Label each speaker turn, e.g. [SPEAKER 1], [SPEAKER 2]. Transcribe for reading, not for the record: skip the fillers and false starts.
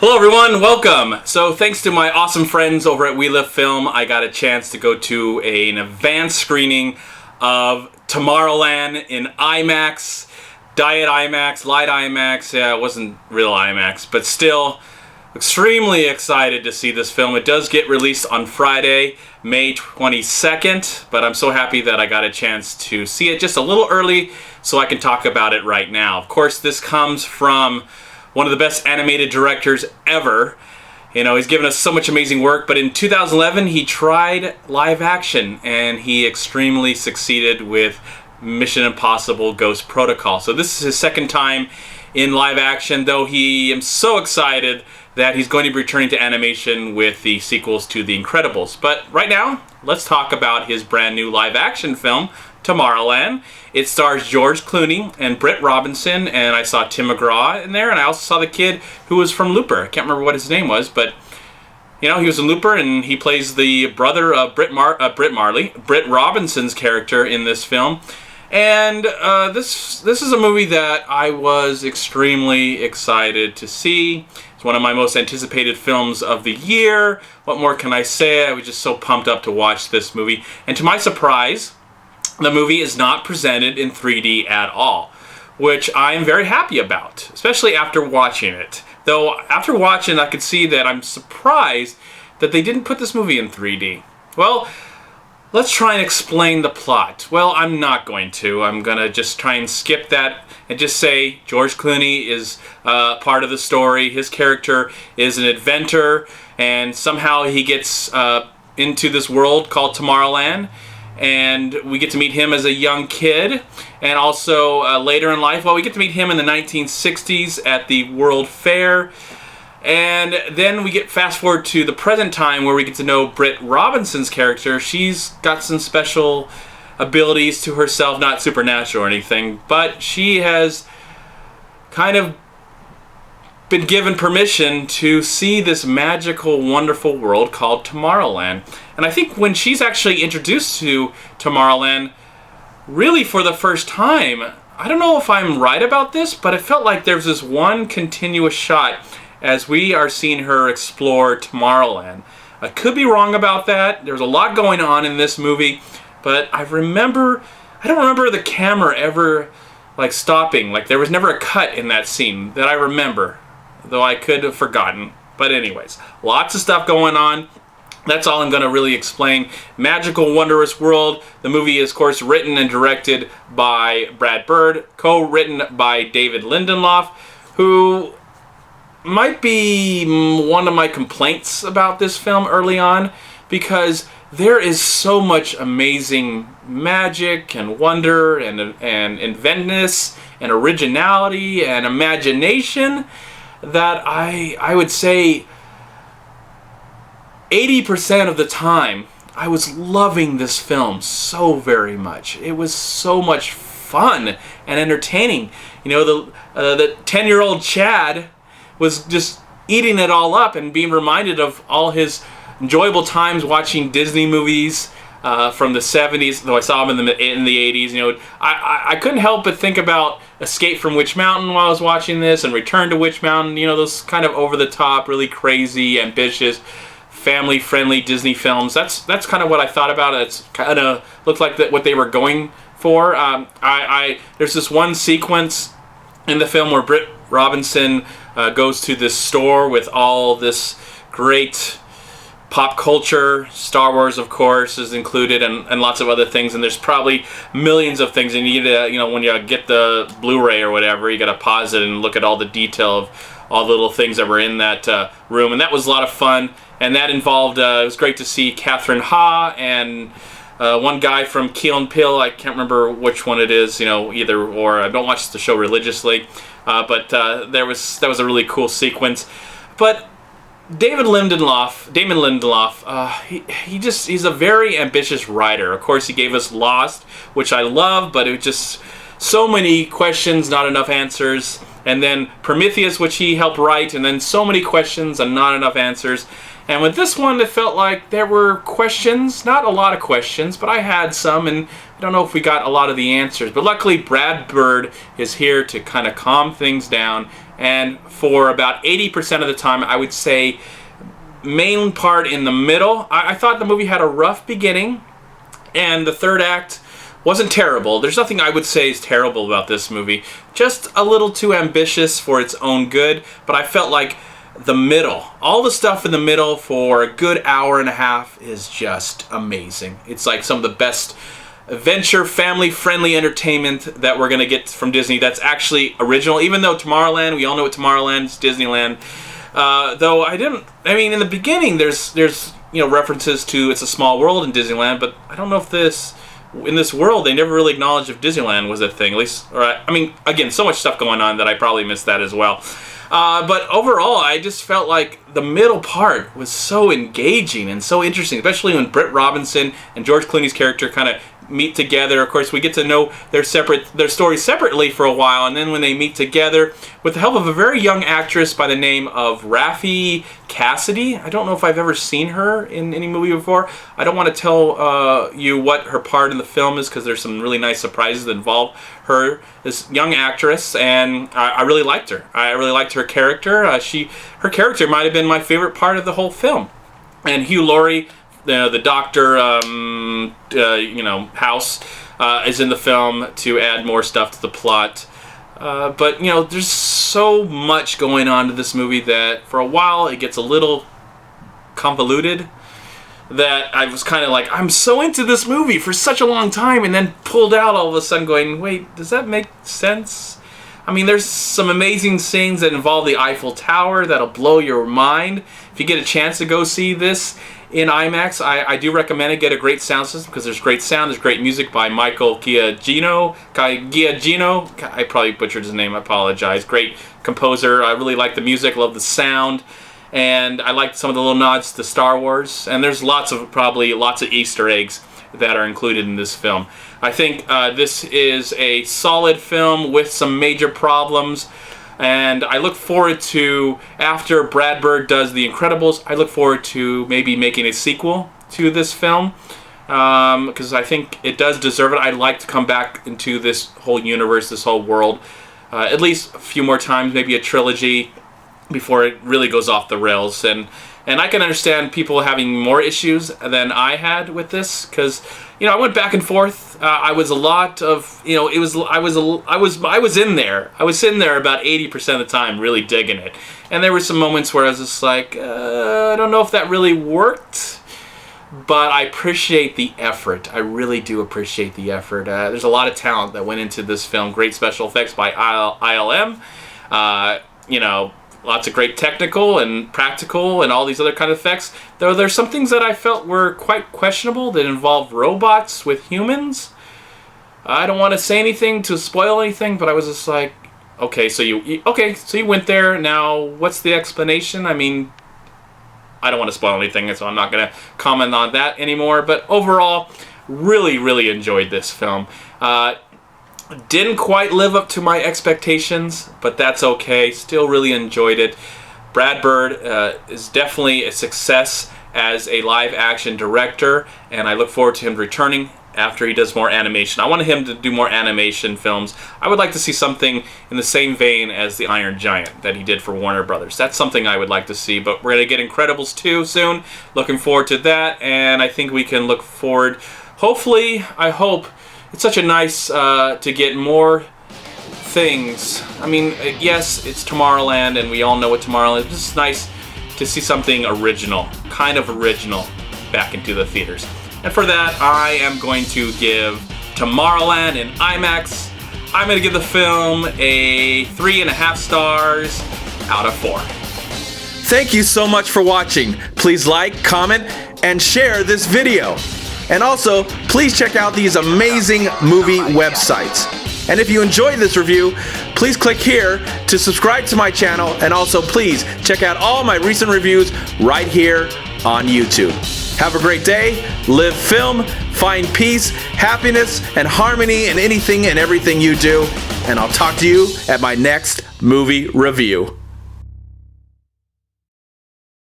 [SPEAKER 1] Hello everyone, welcome! So thanks to my awesome friends over at We Live Film, I got a chance to go to an advanced screening of Tomorrowland in IMAX, Diet IMAX, Light IMAX. Yeah, it wasn't real IMAX, but still extremely excited to see this film. It does get released on Friday, May 22nd, but I'm so happy that I got a chance to see it just a little early so I can talk about it right now. Of course, this comes from one of the best animated directors ever. You know, he's given us so much amazing work, but in 2011 he tried live action and he extremely succeeded with Mission Impossible Ghost Protocol. So this is his second time in live action, though he am so excited that he's going to be returning to animation with the sequels to The Incredibles. But right now, let's talk about his brand new live action film, Tomorrowland. It stars George Clooney and Britt Robinson, and I saw Tim McGraw in there, and I also saw the kid who was from Looper. I can't remember what his name was, but you know, he was in Looper, and he plays the brother of Britt Robinson's character in this film. And this is a movie that I was extremely excited to see. It's one of my most anticipated films of the year. What more can I say? I was just so pumped up to watch this movie. And to my surprise, the movie is not presented in 3D at all, which I am very happy about, especially after watching it. Though after watching, I could see that I'm surprised that they didn't put this movie in 3D. Well, let's try and explain the plot. Well, I'm not going to. I'm going to just try and skip that and just say George Clooney is part of the story. His character is an inventor, and somehow he gets into this world called Tomorrowland. And we get to meet him as a young kid, and also later in life. Well, we get to meet him in the 1960s at the World Fair, and then we get fast forward to the present time where we get to know Britt Robinson's character. She's got some special abilities to herself, not supernatural or anything, but she has kind of been given permission to see this magical, wonderful world called Tomorrowland. And I think when she's actually introduced to Tomorrowland, really for the first time, I don't know if I'm right about this, but it felt like there's this one continuous shot as we are seeing her explore Tomorrowland. I could be wrong about that. There's a lot going on in this movie, but I don't remember the camera ever like stopping. Like there was never a cut in that scene that I remember, though I could have forgotten. But anyways, lots of stuff going on. That's all I'm going to really explain. Magical, wondrous world. The movie is, of course, written and directed by Brad Bird, co-written by David Lindelof, who might be one of my complaints about this film early on, because there is so much amazing magic and wonder and inventiveness and originality and imagination that I would say 80% of the time I was loving this film so very much. It was so much fun and entertaining. You know, the 10-year-old Chad was just eating it all up and being reminded of all his enjoyable times watching Disney movies from the 70s, though I saw them in the 80s. You know, I couldn't help but think about Escape from Witch Mountain while I was watching this, and Return to Witch Mountain. You know, those kind of over-the-top, really crazy, ambitious, family-friendly Disney films. That's kind of what I thought about it. It's kind of looked like what they were going for. There's this one sequence in the film where Britt Robinson goes to this store with all this great pop culture. Star Wars, of course, is included, and lots of other things. And there's probably millions of things. And you need to, you know, when you get the Blu-ray or whatever, you got to pause it and look at all the detail of all the little things that were in that room. And that was a lot of fun. And that involved, it was great to see Catherine Ha and one guy from Key and Peele. I can't remember which one it is, you know, either or. I don't watch the show religiously, but that was a really cool sequence. But Damon Lindelof, he's a very ambitious writer. Of course, he gave us Lost, which I love, but it was just so many questions, not enough answers. And then Prometheus, which he helped write, and then so many questions and not enough answers. And with this one, it felt like there were questions, not a lot of questions, but I had some, and I don't know if we got a lot of the answers. But luckily, Brad Bird is here to kind of calm things down and for about 80% of the time, I would say main part in the middle. I thought the movie had a rough beginning, and the third act wasn't terrible. There's nothing I would say is terrible about this movie. Just a little too ambitious for its own good, but I felt like the middle, all the stuff in the middle for a good hour and a half is just amazing. It's like some of the best adventure, family-friendly entertainment that we're going to get from Disney that's actually original. Even though Tomorrowland, we all know what Tomorrowland is, Disneyland. Though in the beginning there's references to It's a Small World in Disneyland, but I don't know if in this world they never really acknowledged if Disneyland was a thing. At least, again, so much stuff going on that I probably missed that as well. But overall, I just felt like the middle part was so engaging and so interesting, especially when Britt Robinson and George Clooney's character kind of meet together. Of course, we get to know their stories separately for a while, and then when they meet together, with the help of a very young actress by the name of Raffi Cassidy. I don't know if I've ever seen her in any movie before. I don't want to tell you what her part in the film is, because there's some really nice surprises that involve her, this young actress, and I really liked her. I really liked her character. Her character might have been my favorite part of the whole film. And Hugh Laurie, the doctor, House, is in the film to add more stuff to the plot. But there's so much going on to this movie that for a while it gets a little convoluted. That I was kind of like, I'm so into this movie for such a long time, and then pulled out all of a sudden going, wait, does that make sense? I mean, there's some amazing scenes that involve the Eiffel Tower that'll blow your mind. If you get a chance to go see this in IMAX, I do recommend it. Get a great sound system, because there's great sound, there's great music by Michael Giacchino. I probably butchered his name, I apologize. Great composer. I really like the music, love the sound. And I like some of the little nods to Star Wars. And there's lots of Easter eggs that are included in this film. I think this is a solid film with some major problems. And I look forward to, after Brad Bird does The Incredibles, I look forward to maybe making a sequel to this film. Because I think it does deserve it. I'd like to come back into this whole universe, this whole world, at least a few more times, maybe a trilogy, before it really goes off the rails. And I can understand people having more issues than I had with this, because I went back and forth. I was in there. I was sitting there about 80% of the time, really digging it. And there were some moments where I was just like, I don't know if that really worked. But I appreciate the effort. I really do appreciate the effort. There's a lot of talent that went into this film. Great special effects by ILM. Lots of great technical and practical and all these other kind of effects. Though there's some things that I felt were quite questionable that involved robots with humans. I don't want to say anything to spoil anything, but I was just like, okay, so you went there. Now, what's the explanation? I mean, I don't want to spoil anything, so I'm not going to comment on that anymore. But overall, really, really enjoyed this film. Didn't quite live up to my expectations, but that's okay. Still really enjoyed it. Brad Bird is definitely a success as a live-action director, and I look forward to him returning after he does more animation. I wanted him to do more animation films. I would like to see something in the same vein as The Iron Giant that he did for Warner Brothers. That's something I would like to see, but we're going to get Incredibles 2 soon. Looking forward to that, and I think we can look forward, hopefully, I hope, it's such a nice to get more things. I mean, yes, it's Tomorrowland, and we all know what Tomorrowland is. It's just nice to see something original, kind of original, back into the theaters. And for that, I am going to give Tomorrowland in IMAX. I'm going to give the film a 3.5 stars out of 4. Thank you so much for watching. Please like, comment, and share this video. And also, please check out these amazing movie websites. And if you enjoyed this review, please click here to subscribe to my channel, and also please check out all my recent reviews right here on YouTube. Have a great day, live film, find peace, happiness, and harmony in anything and everything you do, and I'll talk to you at my next movie review.